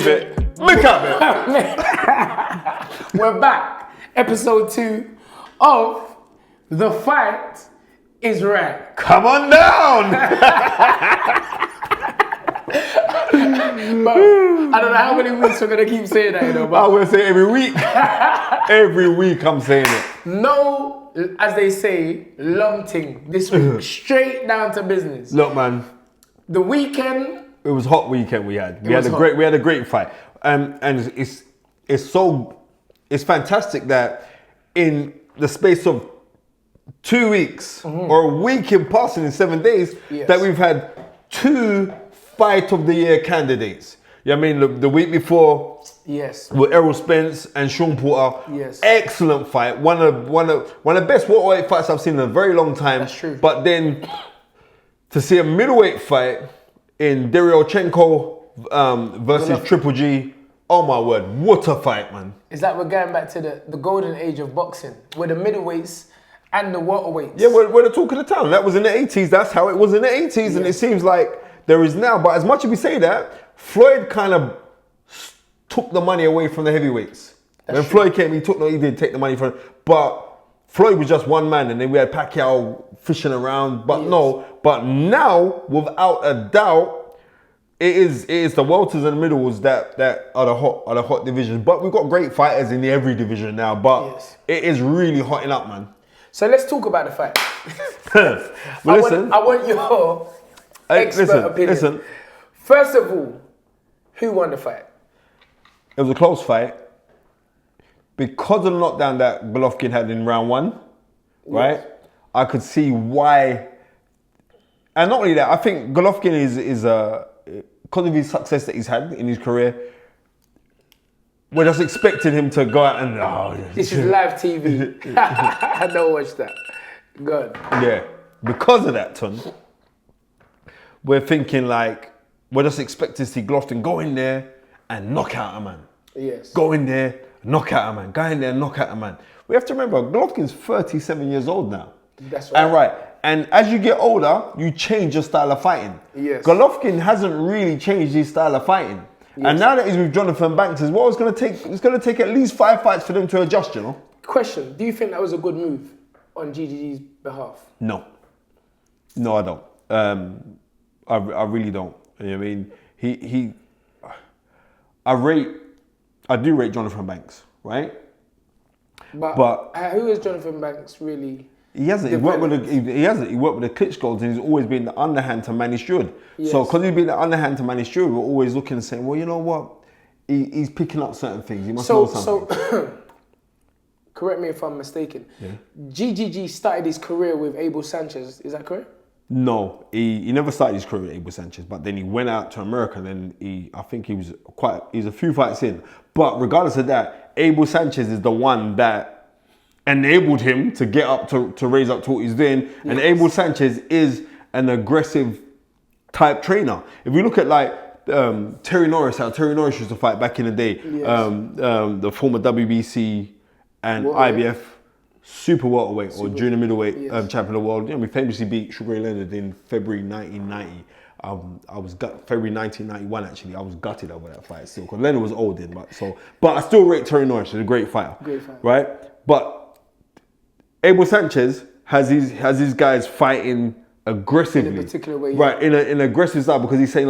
believe it. Look at it. We're back. Episode 2 of The Fight Is Right. Come on down. But I don't know how many weeks we're going to keep saying that, but I will say every week. Every week I'm saying it. No, as they say, long thing. This week, straight down to business. Look, man. The weekend. It was a hot weekend we had. We had a great fight. And it's fantastic that in the space of 2 weeks or a week in passing in 7 days that we've had 2 fight of the year candidates. You know what I mean? The week before, with Errol Spence and Sean Porter, excellent fight. One of the best welterweight fights I've seen in a very long time. That's true. But then to see a middleweight fight in Derevyanchenko versus Triple G, oh my word, what a fight, man! It's like we're going back to the golden age of boxing, where the middleweights and the welterweights. Yeah, we're the talk of the town. That was in the 80s. That's how it was in the 80s, and it seems like there is now. But as much as we say that, Floyd kind of took the money away from the heavyweights. When Floyd came, he did take the money from. But Floyd was just one man, and then we had Pacquiao fishing around. But but now, without a doubt, it is the welters and the middles that are the hot divisions. But we've got great fighters in every division now. But it is really hotting up, man. So let's talk about the fight. Listen, I want your expert opinion. Listen. First of all, who won the fight? It was a close fight. Because of the knockdown that Golovkin had in round 1, right? I could see why. And not only that, I think Golovkin is because of his success that he's had in his career, we're just expecting him to go out and... This is live TV. I don't watch that. Good. Yeah. Because of that, Ton, we're thinking we're just expecting to see Golovkin go in there and knock out a man. Yes. Go in there, knock out a man. Go in there, knock out a man. We have to remember, Golovkin's 37 years old now. That's right. And as you get older, you change your style of fighting. Yes. Golovkin hasn't really changed his style of fighting. Yes. And now that he's with Jonathan Banks as well, it's going to take at least 5 fights for them to adjust, you know? Question, do you think that was a good move on GGG's behalf? No. No, I don't. I really don't. You know what I mean? I do rate Jonathan Banks, right? But who is Jonathan Banks really? He hasn't. He worked with the Klitschko's, and he's always been the underhand to Manny Steward. Yes. So because he's been the underhand to Manny Steward, we're always looking and saying, well, you know what? He's picking up certain things. He must know something. So, correct me if I'm mistaken. Yeah. GGG started his career with Abel Sanchez. Is that correct? No, he never started his career with Abel Sanchez, but then he went out to America, and then I think he was a few fights in. But regardless of that, Abel Sanchez is the one that enabled him to get up to raise up to what he's doing. Yes. And Abel Sanchez is an aggressive type trainer. If we look at Terry Norris, how Terry Norris used to fight back in the day, the former WBC and IBF super welterweight or junior middleweight champion of the world. You know, we famously beat Sugar Ray Leonard in February 1990. February 1991 actually. I was gutted over that fight still because Leonard was old then, but I still rate Terry Norris. He's a great fighter. Right? But Abel Sanchez has his guys fighting aggressively. In a particular way. Right, in an aggressive style because he's saying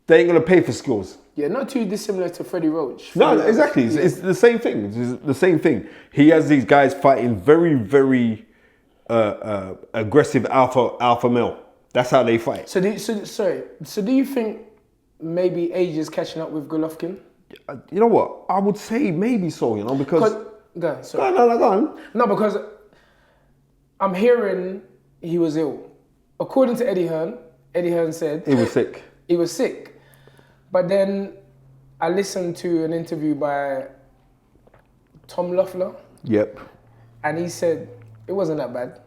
they ain't gonna pay for skills. Yeah, not too dissimilar to Freddie Roach. No, exactly. It's the same thing. It's the same thing. He has these guys fighting very, very aggressive alpha male. That's how they fight. So do you think maybe age is catching up with Golovkin? You know what? I would say maybe so, you know, because... Go on. No, because I'm hearing he was ill. According to Eddie Hearn said... He was sick. He was sick. But then I listened to an interview by Tom Loeffler. Yep. And he said it wasn't that bad.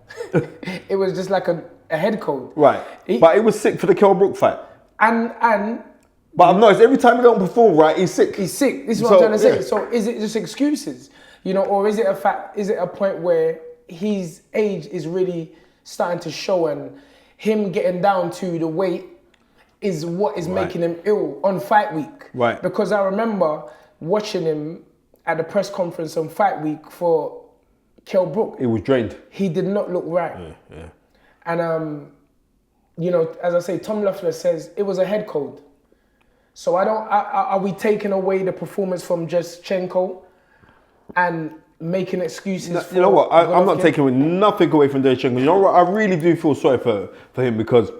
It was just like a head cold. Right. But he was sick for the Kell Brook fight. And but I've noticed every time he don't perform right, he's sick. He's sick. This is what I'm trying to say. So is it just excuses? You know, or is it a fact? Is it a point where his age is really starting to show and him getting down to the weight is what is making him ill on fight week. Right. Because I remember watching him at the press conference on fight week for Kell Brook. He was drained. He did not look right. Yeah. And, you know, as I say, Tom Loeffler says it was a head code. So are we taking away the performance from Derevyanchenko and making excuses for... You know what, I'm not Golovkin? taking nothing away from Derevyanchenko. You know what, I really do feel sorry for him because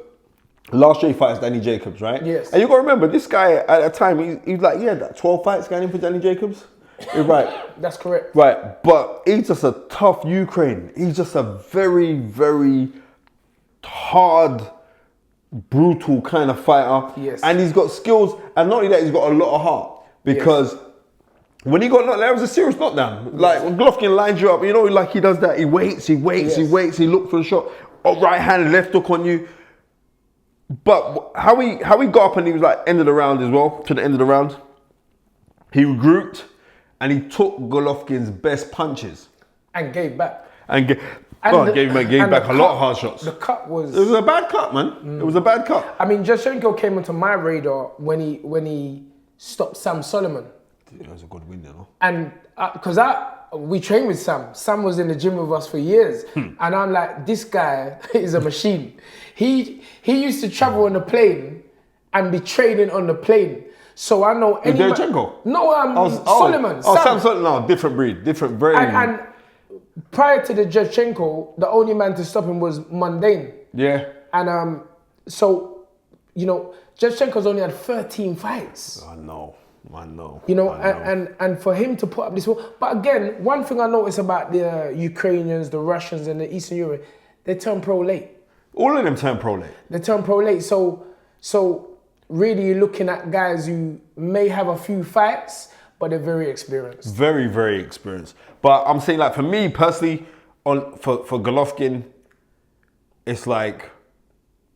last year he fights Danny Jacobs, right? Yes. And you got to remember, this guy at the time, he was like, that 12 fights going in for Danny Jacobs. Right. That's correct. Right, but he's just a tough Ukraine. He's just a very, very hard, brutal kind of fighter. Yes. And he's got skills, and not only that, he's got a lot of heart. Because when he got knocked, that was a serious knockdown. Like when Golovkin lines you up, you know, like he does that. He waits, he looks for the shot. Right hand, left hook on you. But how he got up and he was like end of the round as well, to the end of the round. He regrouped and he took Golovkin's best punches. And gave back. Gave back a lot of hard shots. The cut was... It was a bad cut, man. It was a bad cut. I mean, Derevyanchenko came onto my radar when he stopped Sam Solomon. It was a good win, you know. And because we trained with Sam. Sam was in the gym with us for years. And I'm like, this guy is a machine. He used to travel on the plane and be training on the plane. So I know any... Derevyanchenko? No, Solomon. Sam Solomon, no, different breed. Different, very... And prior to the Derevyanchenko, the only man to stop him was Mundane. Yeah. And so, you know, Derevyanchenko's only had 13 fights. I know. You know, and for him to put up this... But again, one thing I notice about the Ukrainians, the Russians and the Eastern Europe, they turn pro late. All of them turn pro late. They turn pro late. So really you're looking at guys who may have a few fights, but they're very experienced. Very, very experienced. But I'm saying, like, for me personally, for Golovkin, it's like,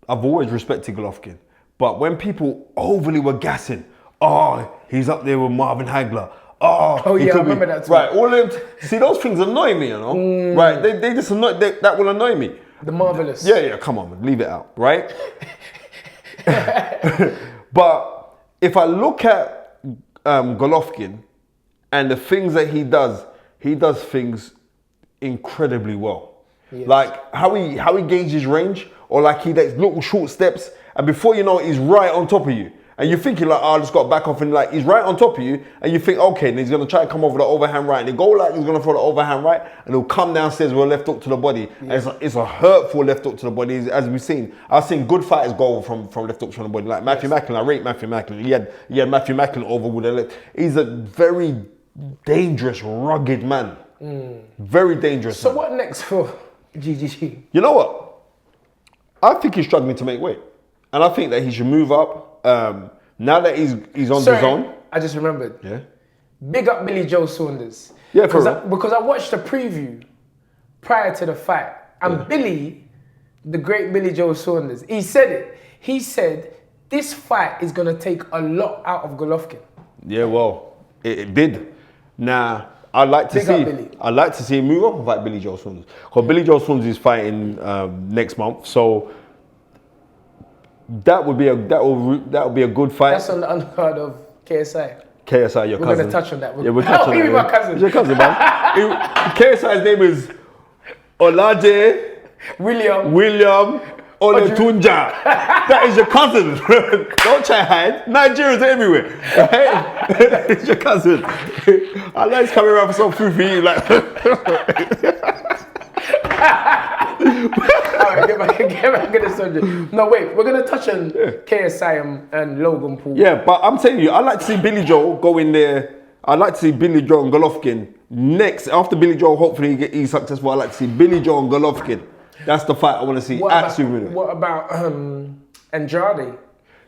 I've always respected Golovkin. But when people overly were gassing, he's up there with Marvin Hagler. I remember that too. Right, all of them, see, those things annoy me, you know? Right, they just annoy, that will annoy me. The marvelous. Yeah, come on, man, leave it out, right? But if I look at Golovkin and the things that he does things incredibly well. Yes. Like how he gauges range, or like he takes little short steps, and before you know it, he's right on top of you. And you're thinking like, I just got to back off, and like he's right on top of you, and you think, okay, and he's gonna try to come over the overhand right, and he go like he's gonna throw the overhand right, and he'll come downstairs with a left hook to the body. Yeah. And it's a hurtful left hook to the body, as we've seen. I've seen good fighters go over from left hooks from the body, like Matthew Macklin. I rate Matthew Macklin. He had Matthew Macklin over with a left. He's a very dangerous, rugged man. Very dangerous. So man. what next for GGG? You know what? I think he's struggling to make weight, and I think that he should move up. Now that he's on the zone. I just remembered. Yeah. Big up Billy Joe Saunders. Yeah, because I watched the preview prior to the fight, and Billy, the great Billy Joe Saunders, he said it. He said this fight is gonna take a lot out of Golovkin. Yeah, well, it did. Now I'd like to see him move up and fight Billy Joe Saunders. Because Billy Joe Saunders is fighting next month, so that would be a good fight. That's on the undercard of KSI. KSI, your cousin. We're going to touch on that. We're touching on that. My cousin. It's your cousin, man. KSI's name is Olaje William Oletunja. That is your cousin. Don't try to hide. Nigerians are everywhere. Right? It's your cousin. I like he's coming around for some food for you. Like. Alright, get back to the subject. No, wait, we're going to touch on KSI and Logan Paul. Yeah, but I'm telling you, I'd like to see Billy Joe go in there. I'd like to see Billy Joe and Golovkin next. After Billy Joe, hopefully he's successful, I'd like to see Billy Joe and Golovkin. That's the fight I want to see. What about Andrade?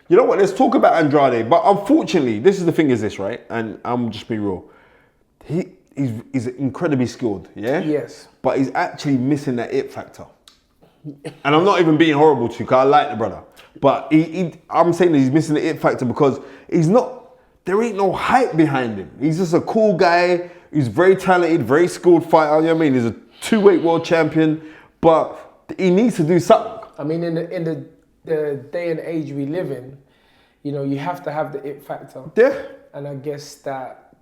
You know what? Let's talk about Andrade. But unfortunately, this is the thing is this, right? And I'm just being real. He's incredibly skilled, yeah? Yes. But he's actually missing that it factor. And I'm not even being horrible to you, because I like the brother. But I'm saying that he's missing the it factor because there ain't no hype behind him. He's just a cool guy. He's very talented, very skilled fighter. You know what I mean? He's a 2-weight world champion. But he needs to do something. I mean, in the day and age we live in, you know, you have to have the it factor. Yeah. And I guess that,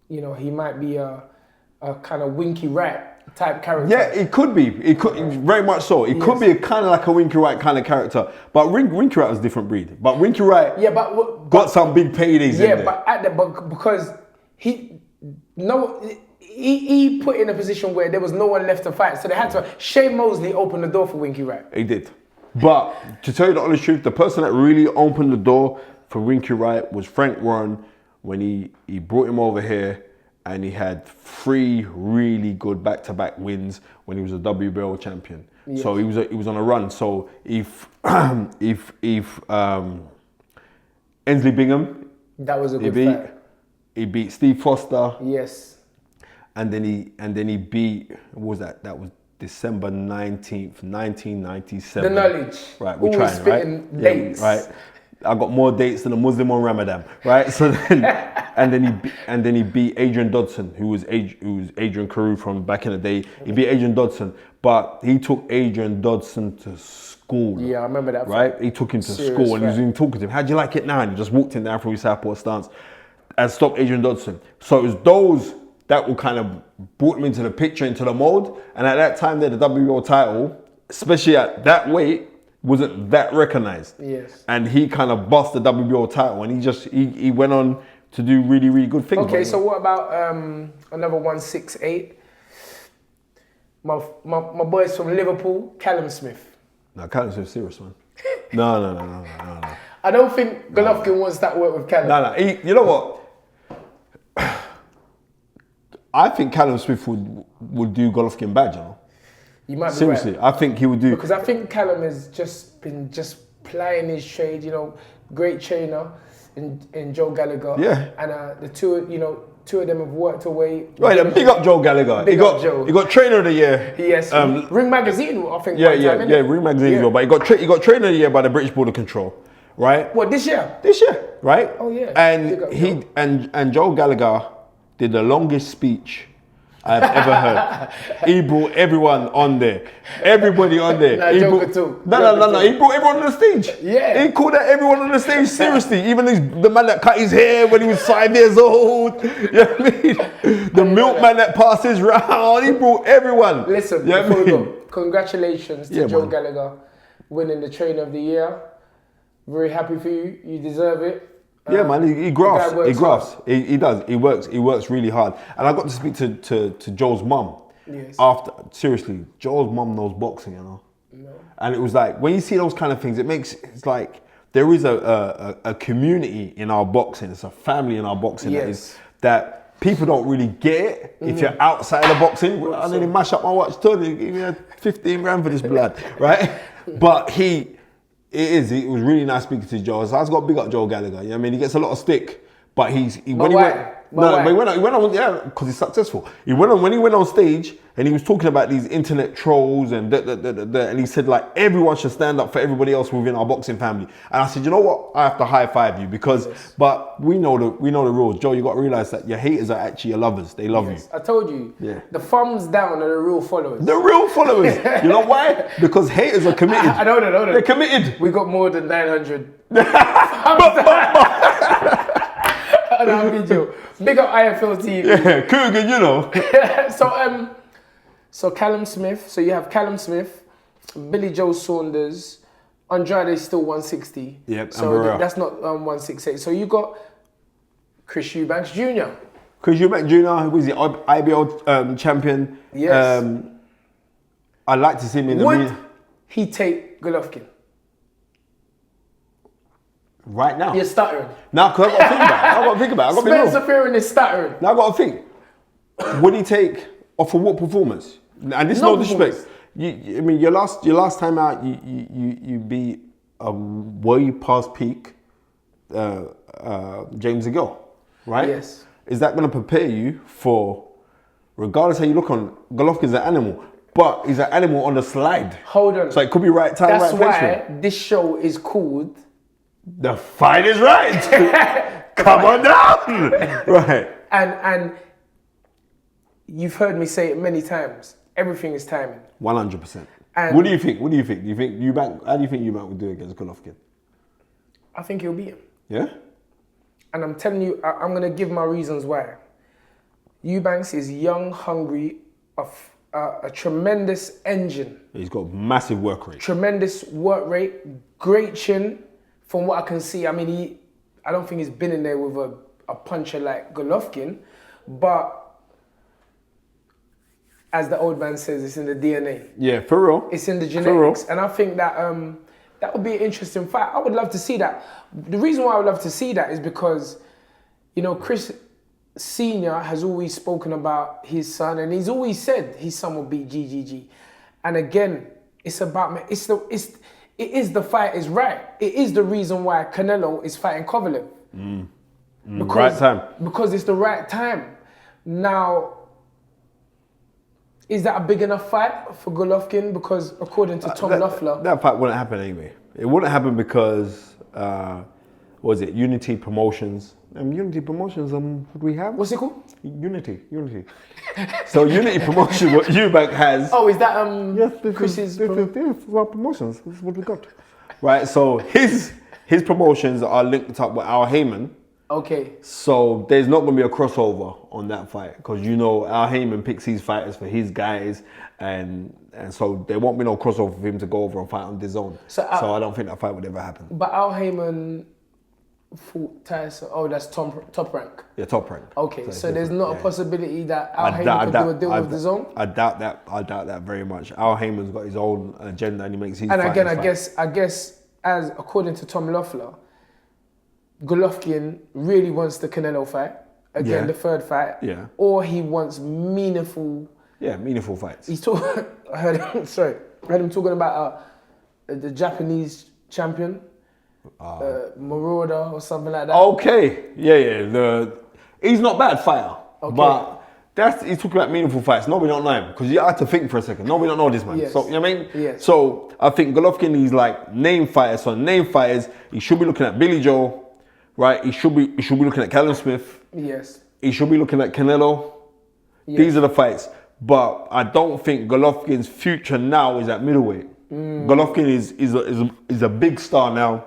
you know, he might be a kind of Winky Rat type character. Yeah, it could be. It could very much so. It could be a kind of like a Winky Wright kind of character. But Winky Wright was a different breed. But Winky Wright got some big paydays in there. But because he put in a position where there was no one left to fight. So they had to. Shane Mosley opened the door for Winky Wright. He did. But to tell you the honest truth, the person that really opened the door for Winky Wright was Frank Warren when he brought him over here. And he had 3 really good back-to-back wins when he was a WBO champion. Yes. So he was on a run. So if Ensley Bingham, that was a good fight. He beat Steve Foster. Yes. And then he beat, what was that? That was December 19th, 1997. The knowledge. Right, we're trying, right? Dates. Yeah, right. I got more dates than a Muslim on Ramadan, right? So then, and then he beat Adrian Dodson, who was Adrian Carew from back in the day. He beat Adrian Dodson, but he took Adrian Dodson to school. Yeah, I remember that. Right? He took him to school, and he was even talking to him. How do you like it now? And he just walked in there from his Southpaw stance and stopped Adrian Dodson. So it was those that will kind of brought him into the picture, into the mold. And at that time, there, the WBO title, especially at that weight, wasn't that recognized. Yes. And he kind of bossed the WBO title, and he went on to do really, really good things. Okay, so what about another 168? My boys from Liverpool, Callum Smith. No, Callum Smith's serious, man. No. I don't think Golovkin wants that work with Callum. No. You know what? I think Callum Smith would do Golovkin bad, you know. You might be seriously, right. I think he would do. Because I think Callum has just been plying his trade, you know, great trainer in Joe Gallagher. Yeah. And the two of them have worked away. Right, big up Joe Gallagher. He got trainer of the year. Yes. Ring Magazine, I think. Yeah, Ring Magazine as well. But he got trainer of the year by the British Border Control, right? What, this year? This year, right? Oh yeah. And Joe Gallagher did the longest speech I've ever heard. He brought everyone on there. Everybody on there. No. He brought everyone on the stage. Yeah. He called out everyone on the stage seriously. Even the man that cut his hair when he was 5 years old. You know what I mean? The milkman that passes round. He brought everyone. Listen, you know before we go, congratulations to Joe Gallagher winning the Trainer of the Year. Very happy for you. You deserve it. Yeah, man, he grafts. He does. He works really hard. And I got to speak to Joel's mum. Yes. After, seriously, Joel's mum knows boxing, you know. No. And it was like, when you see those kind of things, it's like there is a community in our boxing. It's a family in our boxing that people don't really get it if you're outside of boxing. I nearly mash up my watch, Tony, give me 15 grand for this blood, right? But it was really nice speaking to Joe. So I've got to big up Joe Gallagher. You know what I mean? He gets a lot of stick, but he went on, yeah, because he's successful. When he went on stage and he was talking about these internet trolls and and he said like everyone should stand up for everybody else within our boxing family. And I said, you know what? I have to high five you but we know the rules. Joe, you got to realize that your haters are actually your lovers. They love you. I told you. Yeah. The thumbs down are the real followers. The real followers. You know why? Because haters are committed. I know. They're committed. We got more than 900. Big up IFL TV. Yeah, Cougar, you know. So Callum Smith. So you have Callum Smith, Billy Joe Saunders, Andrade still 160. Yep. So that's not 168. So you got Chris Eubanks Jr. Chris Eubanks Jr. who was the IBO champion. Yes. I'd like to see him in the Would he take Golovkin? Right now? You're stuttering. Now, because I've got to think about it. Spencer Fearon is stuttering. Now I've got to think. Would he take off of what performance? And this is no disrespect. I mean, your last time out, you beat a way past peak James Agill, right? Yes. Is that going to prepare you for, regardless how you look on, Golovkin's an animal, but he's an animal on the slide. Hold on. So it could be right time, That's right place. That's why this show is called The Fight Is Right. Come on down. Right. And you've heard me say it many times. Everything is timing. 100%. And what do you think? Do you think Eubank? How do you think Eubank would do against Golovkin? I think he'll beat him. Yeah? And I'm telling you, I'm going to give my reasons why. Eubank is young, hungry, a tremendous engine. He's got massive work rate. Tremendous work rate, great chin. From what I can see, I mean, I don't think he's been in there with a puncher like Golovkin, but as the old man says, it's in the DNA. Yeah, for real. It's in the genetics. And I think that that would be an interesting fight. I would love to see that. The reason why I would love to see that is because, you know, Chris Senior has always spoken about his son, and he's always said his son will beat GGG. And again, it's about it is the fight is right. It is the reason why Canelo is fighting Kovalev. Right time. Because it's the right time. Now, is that a big enough fight for Golovkin? Because according to Tom Loeffler... That fight wouldn't happen anyway. It wouldn't happen because, what was it, Unity Promotions. Unity Promotions, what do we have? What's it called? Unity. So Unity Promotions, what Eubank has... Oh, is that yes, Chris's... This is our promotions. This is what we got. Right, so his promotions are linked up with Al Heyman. Okay. So there's not going to be a crossover on that fight because you know Al Heyman picks his fighters for his guys, and so there won't be no crossover for him to go over and fight on DAZN. So I don't think that fight would ever happen. But Al Heyman fought Tyson. Oh, that's top rank. Yeah, top rank. Okay, so there's not a possibility that Al Heyman could do a deal with DAZN? I doubt that. I doubt that very much. Al Heyman's got his own agenda and he makes his. And again, I guess as according to Tom Loeffler, Golovkin really wants the Canelo fight. Again, the third fight. Yeah. Or he wants meaningful... Yeah, meaningful fights. He's talking... I heard him talking about the Japanese champion, Marauder or something like that. Okay. Yeah. He's not a bad fighter. Okay. But he's talking about meaningful fights. Nobody don't know him. Because you had to think for a second. Nobody don't know this man. Yes. So, you know what I mean? Yes. So, I think Golovkin, he's like name fighters. So, name fighters, he should be looking at Billy Joe. Right, he should be looking at Callum Smith. Yes. He should be looking at Canelo. Yes. These are the fights. But I don't think Golovkin's future now is at middleweight. Golovkin is a big star now.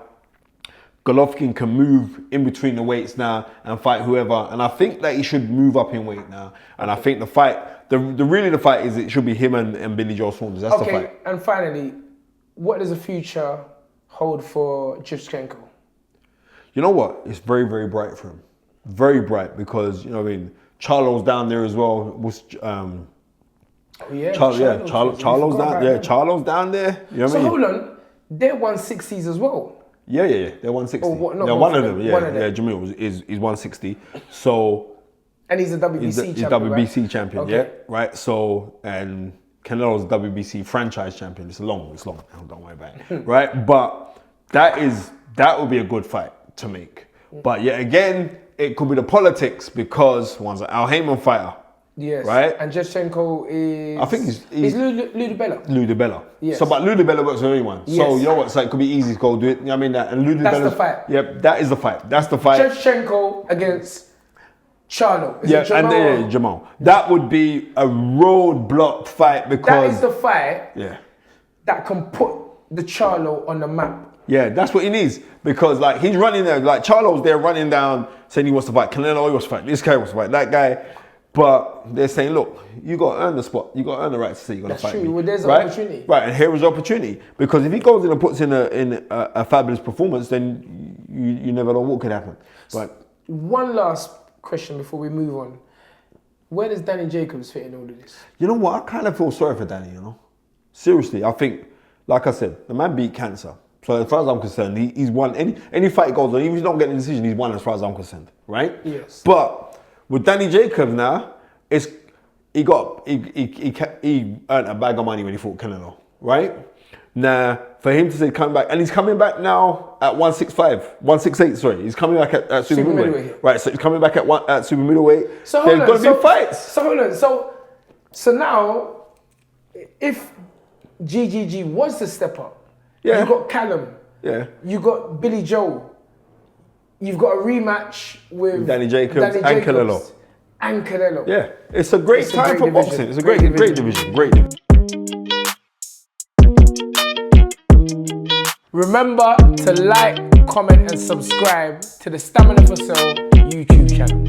Golovkin can move in between the weights now and fight whoever. And I think that he should move up in weight now. And I think the fight, the fight is it should be him and Billy Joe Saunders. That's the fight. Okay, and finally, what does the future hold for Derevyanchenko? You know what? It's very, very bright for him. Very bright because, you know what I mean, Charlo's down there as well. Charlo's down there. Charlo's down there. You know what I mean? So hold on, they're 160s as well. Yeah. They're 160. Oh, what, no, one of them. Jamil is 160. So and he's a WBC champion. He's WBC champion, okay. yeah. Right. So and Canelo's WBC franchise champion. It's long. Don't worry about it. Right. But that would be a good fight to make. But yet again, it could be the politics because one's an Al Heyman fighter. Yes. Right? And Derevyanchenko is... I think he's Lou DiBella. Lou DiBella. Yes. So, but Lou DiBella works with everyone. Yes. So, you know what? So it could be easy to go do it. You know what I mean? And Lou DiBella... That's the fight. Yep, that is the fight. That's the fight. Derevyanchenko against Charlo. Jamal. That would be a roadblock fight because... That is the fight that can put the Charlo on the map. Yeah, that's what he needs. Because like he's running there, like Charlo's there running down saying he wants to fight Canelo, he wants to fight this guy, wants to fight that guy. But they're saying, look, you got to earn the spot. You got to earn the right to say you're going to fight me. Well, there's an opportunity. Right, and here is the opportunity. Because if he goes in and puts in a fabulous performance, then you never know what could happen. But one last question before we move on. Where does Danny Jacobs fit in all of this? You know what? I kind of feel sorry for Danny, you know. Seriously, I think, like I said, the man beat cancer. So as far as I'm concerned, he's won any fight he goes on, even if he don't get the decision, he's won as far as I'm concerned, right? Yes. But with Danny Jacobs now, he earned a bag of money when he fought Canelo, right? Now, for him to say coming back, and he's coming back now at 168, sorry. He's coming back at super middleweight. Right, so he's coming back at super middleweight. So there's going to be fights. So hold on, so now, if GGG was to step up, you got Callum. Yeah. You got Billy Joe. You've got a rematch with Danny Jacobs and Canelo. And Canelo. Yeah. It's a great time for boxing. It's a great division. Great division. Remember to like, comment, and subscribe to the Stamina for Sale YouTube channel.